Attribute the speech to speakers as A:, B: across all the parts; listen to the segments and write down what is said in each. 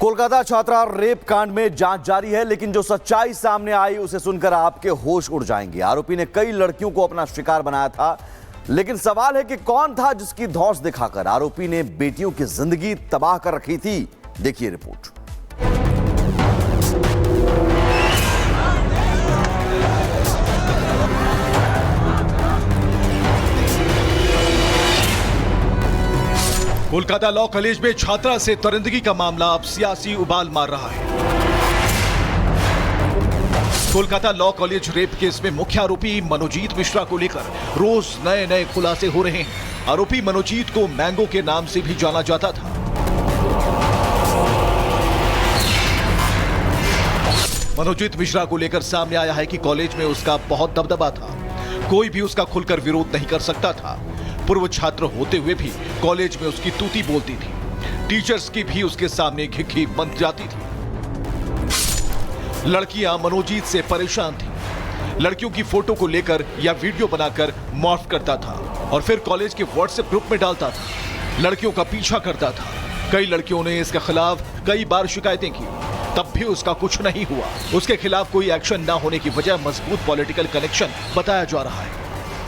A: कोलकाता छात्रा रेप कांड में जांच जारी है, लेकिन जो सच्चाई सामने आई उसे सुनकर आपके होश उड़ जाएंगे। आरोपी ने कई लड़कियों को अपना शिकार बनाया था, लेकिन सवाल है कि कौन था जिसकी धौंस दिखाकर आरोपी ने बेटियों की जिंदगी तबाह कर रखी थी। देखिए रिपोर्ट।
B: कोलकाता लॉ कॉलेज में छात्रा से दरिंदगी का मामला अब सियासी उबाल मार रहा है। Kolkata law college rape case में मुख्य आरोपी मनोजीत मिश्रा को लेकर रोज नए नए खुलासे हो रहे हैं। आरोपी मनोजीत को मैंगो के नाम से भी जाना जाता था। मनोजीत मिश्रा को लेकर सामने आया है कि कॉलेज में उसका बहुत दबदबा था, कोई भी उसका खुलकर विरोध नहीं कर सकता था। पूर्व छात्र होते हुए भी कॉलेज में उसकी तूती बोलती थी। टीचर्स की भी उसके सामने घिघी बन जाती थी। लड़कियां मनोजीत से परेशान थी। लड़कियों की फोटो को लेकर या वीडियो बनाकर मॉर्फ करता था और फिर कॉलेज के व्हाट्सएप ग्रुप में डालता था। लड़कियों का पीछा करता था। कई लड़कियों ने इसके खिलाफ कई बार शिकायतें की, तब भी उसका कुछ नहीं हुआ। उसके खिलाफ कोई एक्शन न होने की वजह मजबूत पॉलिटिकल कनेक्शन बताया जा रहा है।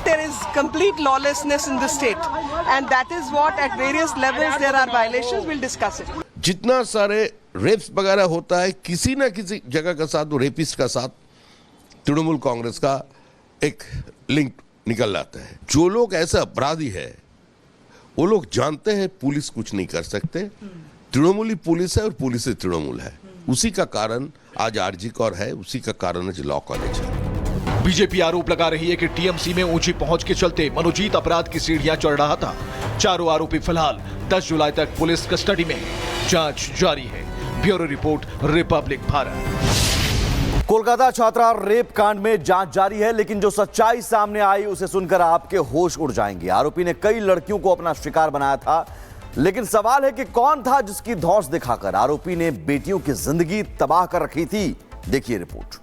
C: There is complete lawlessness in the state, and that is what at various levels there are violations. We'll discuss it.
D: जितना सारे रेप्स वगैरह होता है, किसी ना किसी जगह का साथ, वो रेपिस्ट का साथ तृणमूल कांग्रेस का एक लिंक निकल आता है। जो लोग ऐसा अपराधी है, वो लोग जानते हैं पुलिस कुछ नहीं कर सकते। तृणमूल ही पुलिस है और पुलिस ही तृणमूल है। उसी का कारण आज आरजी कौर है, उसी का कारण आज लॉ कॉलेज है।
B: बीजेपी आरोप लगा रही है कि टीएमसी में ऊंची पहुंच के चलते मनोजीत अपराध की सीढ़ियां चढ़ रहा था। चारों आरोपी फिलहाल 10 जुलाई तक पुलिस कस्टडी में हैं। जांच जारी है। Bureau report, Republic Bharat.
A: Kolkata छात्रा रेप कांड में जांच जारी है, लेकिन जो सच्चाई सामने आई उसे सुनकर आपके होश उड़ जाएंगे। आरोपी ने कई लड़कियों को अपना शिकार बनाया था, लेकिन सवाल है कि कौन था जिसकी धौंस दिखाकर आरोपी ने बेटियों की जिंदगी तबाह कर रखी थी। देखिए रिपोर्ट।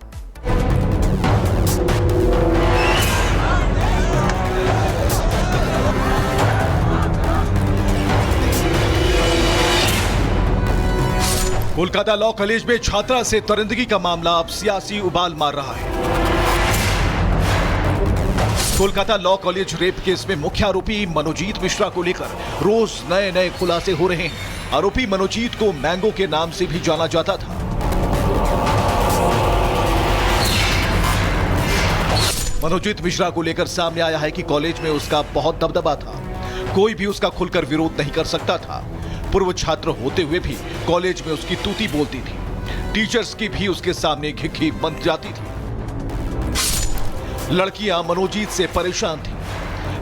B: कोलकाता लॉ कॉलेज में छात्रा से दरिंदगी का मामला अब सियासी उबाल मार रहा है। Kolkata law college rape case में मुख्य आरोपी मनोजीत मिश्रा को लेकर रोज नए नए खुलासे हो रहे हैं। आरोपी मनोजीत को मैंगो के नाम से भी जाना जाता था। मनोजीत मिश्रा को लेकर सामने आया है कि कॉलेज में उसका बहुत दबदबा था, कोई भी उसका खुलकर विरोध नहीं कर सकता था। पूर्व छात्र होते हुए भी कॉलेज में उसकी तूती बोलती थी। टीचर्स की भी उसके सामने घिघी बन जाती थी। लड़कियां मनोजीत से परेशान थी।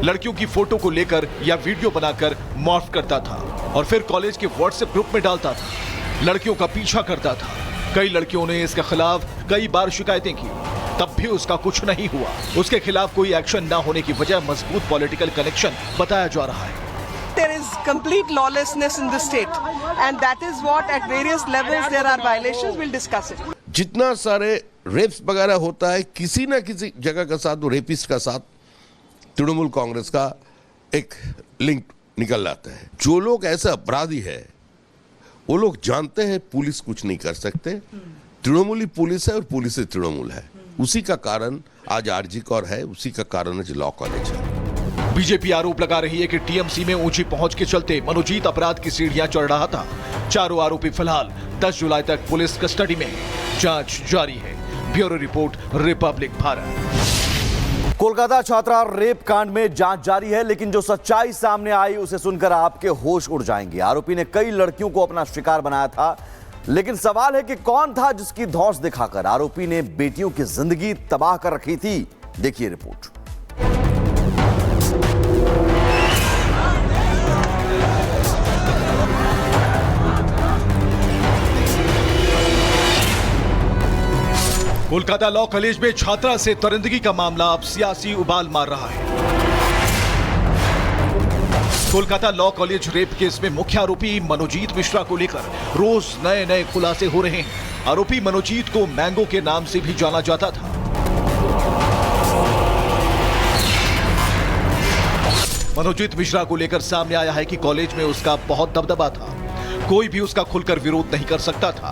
B: लड़कियों की फोटो को लेकर या वीडियो बनाकर मॉर्फ करता था और फिर कॉलेज के व्हाट्सएप ग्रुप में डालता था। लड़कियों का पीछा करता था। कई लड़कियों ने इसके खिलाफ कई बार शिकायतें की, तब भी उसका कुछ नहीं हुआ। उसके खिलाफ कोई एक्शन न होने की वजह मजबूत पॉलिटिकल कनेक्शन बताया जा रहा है।
C: There is complete lawlessness in the state, and that is what at various levels there are violations. We'll discuss it.
D: जितना सारे रेप्स वगैरह होता है, किसी ना किसी जगह का साथ, वो रेपिस्ट का साथ तृणमूल कांग्रेस का एक लिंक निकल आता है। जो लोग ऐसा अपराधी है, वो लोग जानते हैं पुलिस कुछ नहीं कर सकते। तृणमूल ही पुलिस है और पुलिस ही तृणमूल है। उसी का कारण आज आरजी कौर है, उसी का कारण आज लॉ कॉलेज है।
B: बीजेपी आरोप लगा रही है कि टीएमसी में ऊंची पहुंच के चलते मनोजीत अपराध की सीढ़ियां चढ़ रहा था। चारों आरोपी फिलहाल 10 जुलाई तक पुलिस कस्टडी में हैं। जांच जारी है। Bureau report, Republic Bharat.
A: Kolkata छात्रा रेप कांड में जांच जारी है, लेकिन जो सच्चाई सामने आई उसे सुनकर आपके होश उड़ जाएंगे। आरोपी ने कई लड़कियों को अपना शिकार बनाया था, लेकिन सवाल है कि कौन था जिसकी धौंस दिखाकर आरोपी ने बेटियों की जिंदगी तबाह कर रखी थी। देखिए रिपोर्ट।
B: कोलकाता लॉ कॉलेज में छात्रा से दरिंदगी का मामला अब सियासी उबाल मार रहा है। Kolkata law college rape case में मुख्य आरोपी मनोजीत मिश्रा को लेकर रोज नए नए खुलासे हो रहे हैं। आरोपी मनोजीत को मैंगो के नाम से भी जाना जाता था। मनोजीत मिश्रा को लेकर सामने आया है कि कॉलेज में उसका बहुत दबदबा था, कोई भी उसका खुलकर विरोध नहीं कर सकता था।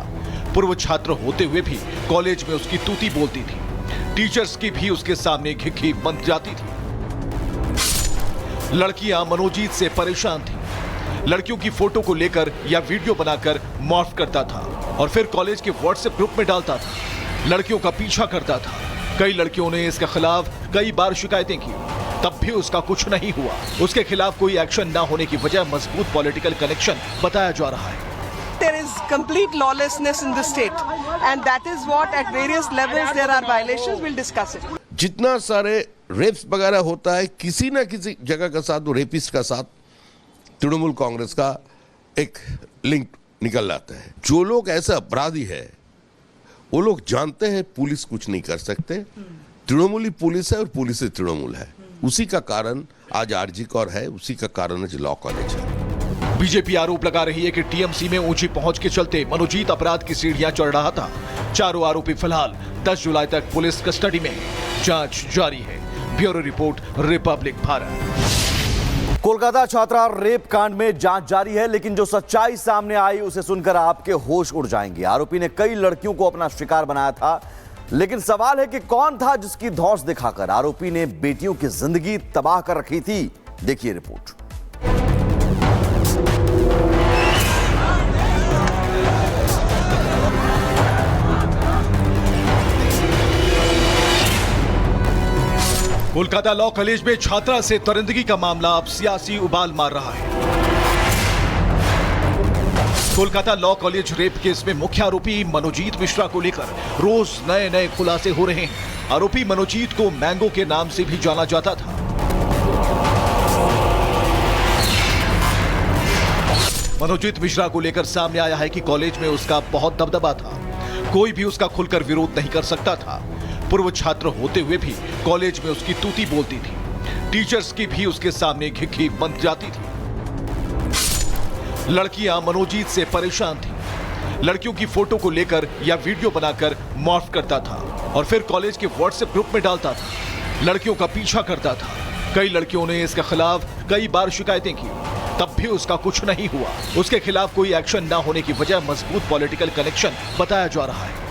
B: पूर्व छात्र होते हुए भी कॉलेज में उसकी तूती बोलती थी। टीचर्स की भी उसके सामने घिघी बन जाती थी। लड़कियां मनोजीत से परेशान थी। लड़कियों की फोटो को लेकर या वीडियो बनाकर मॉर्फ करता था और फिर कॉलेज के व्हाट्सएप ग्रुप में डालता था। लड़कियों का पीछा करता था। कई लड़कियों ने इसके खिलाफ कई बार शिकायतें की, तब भी उसका कुछ नहीं हुआ। उसके खिलाफ कोई एक्शन ना होने की वजह मजबूत पॉलिटिकल कनेक्शन बताया जा रहा है।
C: There is complete lawlessness in the state, and that is what at various levels there are violations. We'll discuss it.
D: जितना सारे रेप्स वगैरह होता है, किसी ना किसी जगह का साथ, वो रेपिस्ट का साथ तृणमूल कांग्रेस का एक लिंक निकल आता है। जो लोग ऐसे अपराधी है, वो लोग जानते हैं पुलिस कुछ नहीं कर सकते। तृणमूली पुलिस है और पुलिस ही तृणमूल है। उसी का कारण आज आरजी कौर है, उसी का कारण आज लॉ कॉलेज है।
B: बीजेपी आरोप लगा रही है कि टीएमसी में ऊंची पहुंच के चलते मनोजीत अपराध की सीढ़ियां चढ़ रहा था। चारों आरोपी फिलहाल 10 जुलाई तक पुलिस कस्टडी में हैं। जांच जारी है। Bureau report, Republic Bharat.
A: Kolkata छात्रा रेप कांड में जांच जारी है, लेकिन जो सच्चाई सामने आई उसे सुनकर आपके होश उड़ जाएंगे। आरोपी ने कई लड़कियों को अपना शिकार बनाया था, लेकिन सवाल है कि कौन था जिसकी धौंस दिखाकर आरोपी ने बेटियों की जिंदगी तबाह कर रखी थी। देखिए रिपोर्ट।
B: कोलकाता लॉ कॉलेज में छात्रा से दरिंदगी का मामला अब सियासी उबाल मार रहा है। Kolkata law college rape case में मुख्य आरोपी मनोजीत मिश्रा को लेकर रोज नए नए खुलासे हो रहे हैं। आरोपी मनोजीत को मैंगो के नाम से भी जाना जाता था। मनोजीत मिश्रा को लेकर सामने आया है कि कॉलेज में उसका बहुत दबदबा था। कोई भी उसका खुलकर विरोध नहीं कर सकता था। पूर्व छात्र होते हुए भी कॉलेज में उसकी तूती बोलती थी। टीचर्स की भी उसके सामने घिघी बन जाती थी। लड़कियां मनोजीत से परेशान थी। लड़कियों की फोटो को लेकर या वीडियो बनाकर मॉर्फ करता था और फिर कॉलेज के व्हाट्सएप ग्रुप में डालता था। लड़कियों का पीछा करता था। कई लड़कियों ने इसके खिलाफ कई बार शिकायतें की, तब भी उसका कुछ नहीं हुआ। उसके खिलाफ कोई एक्शन ना होने की वजह मजबूत पॉलिटिकल कनेक्शन बताया जा रहा है।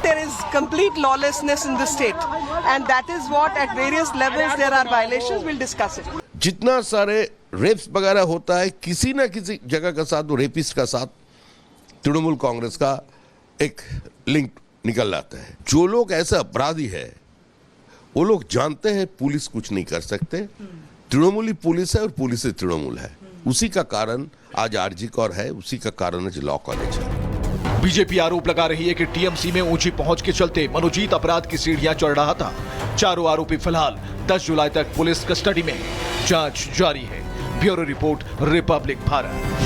C: There is complete lawlessness in the state, and that is what at various levels there are violations. We'll discuss it.
D: जितना सारे रेप्स वगैरह होता है, किसी ना किसी जगह का साथ, वो रेपिस्ट का साथ तृणमूल कांग्रेस का एक लिंक निकल आता है। जो लोग ऐसे अपराधी है, वो लोग जानते हैं पुलिस कुछ नहीं कर सकते। तृणमूली पुलिस है और पुलिस ही तृणमूल है। उसी का कारण आज आरजी कौर है, उसी का कारण आज लॉ कॉलेज है।
B: बीजेपी आरोप लगा रही है कि टीएमसी में ऊंची पहुंच के चलते मनोजीत अपराध की सीढ़ियां चढ़ रहा था। चारों आरोपी फिलहाल 10 जुलाई तक पुलिस कस्टडी में हैं। जांच जारी है। Bureau report, Republic Bharat.